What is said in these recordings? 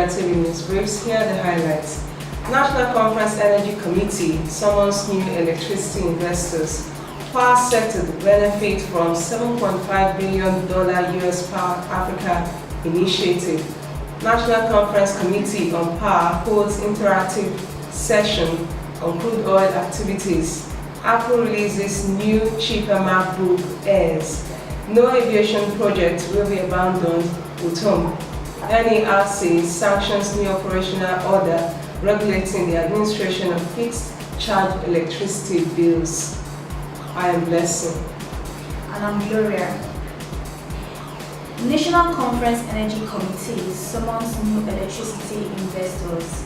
Nigerian TV News Briefs. Here are the highlights. National Conference Energy Committee summons new electricity investors. Power sector to benefit from $7.5 billion US Power Africa initiative. National Conference Committee on Power holds interactive session on crude oil activities. Apple releases new, cheaper MacBook Airs. No aviation project will be abandoned. UTOM. NERC sanctions new operational order regulating the administration of fixed charge electricity bills. I am Blessing. And I'm Gloria. National Conference Energy Committee summons new electricity investors.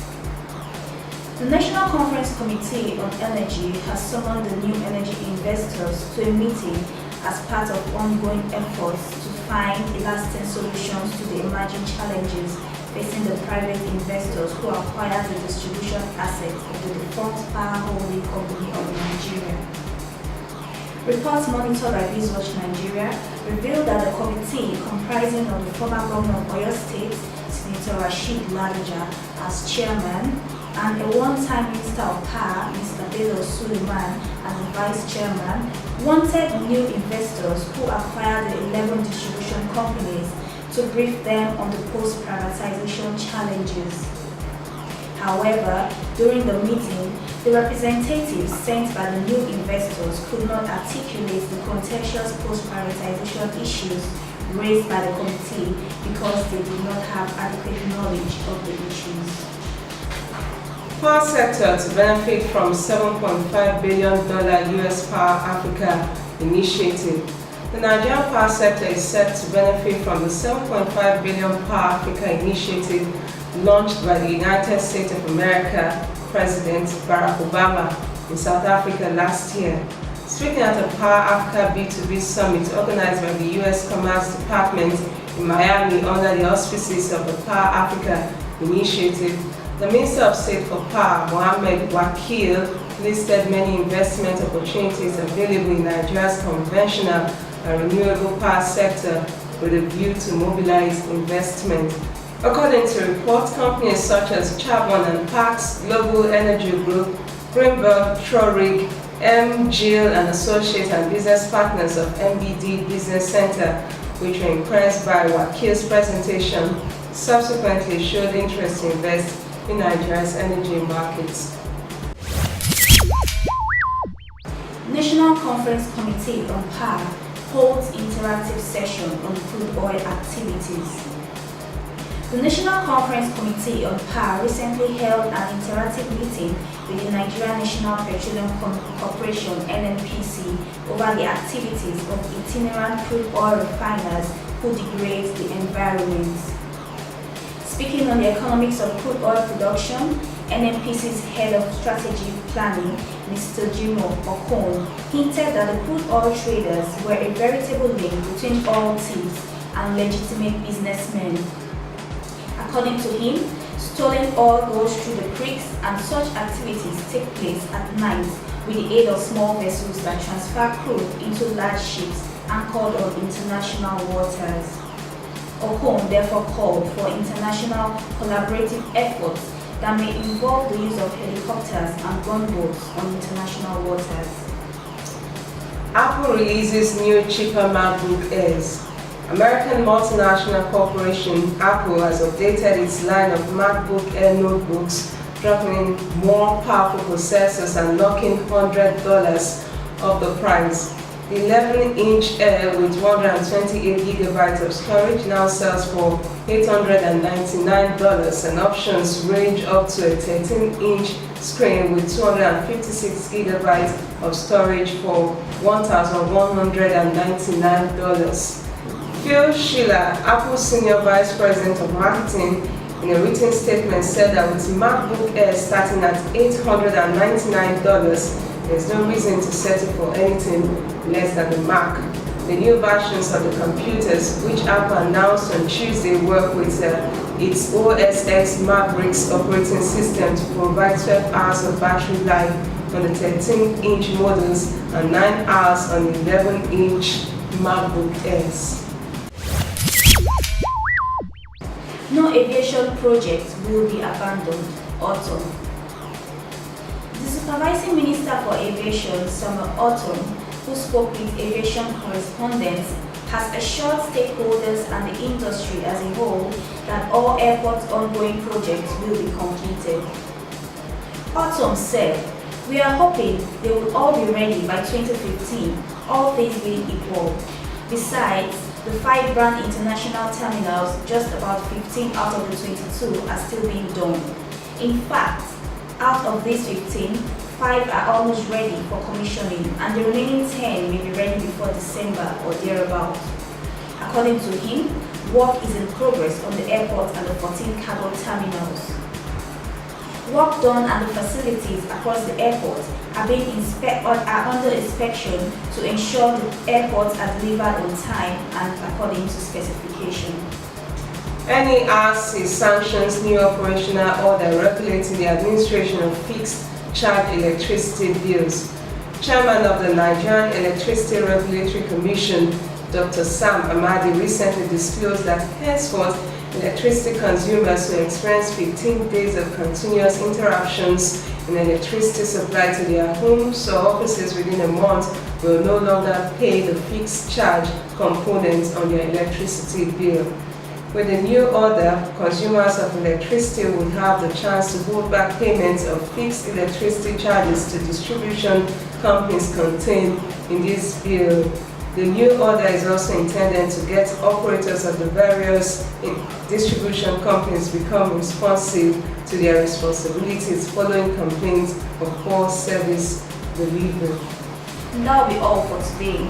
The National Conference Committee on Energy has summoned the new energy investors to a meeting as part of ongoing efforts to find lasting solutions to the emerging challenges facing the private investors who acquire the distribution assets of the defunct Power Holding Company of Nigeria. Reports monitored by BizWatch Nigeria revealed that the committee, comprising of the former governor of Oyo State, Senator Rasheed Ladoja, as chairman, and a one-time Minister of Power, Mr. Bello Suleiman, as the vice chairman, wanted new investors who acquired the 11 distribution companies to brief them on the post-privatization challenges. However, during the meeting, the representatives sent by the new investors could not articulate the contentious post-privatization issues raised by the committee because they did not have adequate knowledge of the issues. Power sector to benefit from $7.5 billion US Power Africa initiative. The Nigerian power sector is set to benefit from the $7.5 billion Power Africa initiative launched by the United States of America President Barack Obama in South Africa last year. Speaking at a Power Africa B2B summit organized by the U.S. Commerce Department in Miami under the auspices of the Power Africa initiative, the Minister of State for Power, Mohammed Wakil, listed many investment opportunities available in Nigeria's conventional and renewable power sector with a view to mobilize investment. According to reports, companies such as Chabon and Pax Global Energy Group, Greenberg, Trorig, MGIL and Associates and business partners of MBD Business Center, which were impressed by Wakil's presentation, subsequently showed interest to invest in Nigeria's energy markets. National Conference Committee on Power holds interactive session on crude oil activities. The National Conference Committee on Power recently held an interactive meeting with the Nigerian National Petroleum Corporation (NNPC) over the activities of itinerant crude oil refiners who degrade the environment. Speaking on the economics of crude oil production, NNPC's head of strategy planning, Mr. Jimo Okon, hinted that the crude oil traders were a veritable link between oil thieves and legitimate businessmen. According to him, stolen oil goes through the creeks and such activities take place at night with the aid of small vessels that transfer crude into large ships anchored on international waters. Okon therefore called for international collaborative efforts that may involve the use of helicopters and gunboats on international waters. Apple releases new, cheaper MacBook Airs. American multinational corporation Apple has updated its line of MacBook Air notebooks, dropping in more powerful processors and knocking $100 off the price. The 11-inch Air with 128 GB of storage now sells for $899, and options range up to a 13-inch screen with 256 GB of storage for $1,199. Phil Schiller, Apple's Senior Vice President of Marketing, in a written statement said that with MacBook Air starting at $899, there's no reason to settle for anything less than the Mac. The new versions of the computers, which Apple announced on Tuesday, work with its OS X Mavericks operating system to provide 12 hours of battery life on the 13-inch models and 9 hours on the 11-inch MacBook Airs. No aviation project will be abandoned. Autumn. The Supervising Minister for Aviation, Samuel Autumn, who spoke with aviation correspondents, has assured stakeholders and the industry as a whole that all airport ongoing projects will be completed. Autumn said, "We are hoping they will all be ready by 2015, all things being equal. Besides, the 5 brand international terminals, just about 15 out of the 22 are still being done. In fact, out of these 15, 5 are almost ready for commissioning and the remaining 10 may be ready before December or thereabout." According to him, work is in progress on the airport and the 14 cargo terminals. Work done at the facilities across the airport are under inspection to ensure the airports are delivered on time and according to specification. NERC sanctions new operational order regulating the administration of fixed charge electricity bills. Chairman of the Nigerian Electricity Regulatory Commission, Dr. Sam Amadi, recently disclosed that henceforth electricity consumers who experience 15 days of continuous interruptions in electricity supply to their homes or offices within a month will no longer pay the fixed charge component on their electricity bill. With the new order, consumers of electricity will have the chance to hold back payments of fixed electricity charges to distribution companies contained in this bill. The new order is also intended to get operators of the various distribution companies become responsive to their responsibilities following complaints of poor service delivery. And that will be all for today.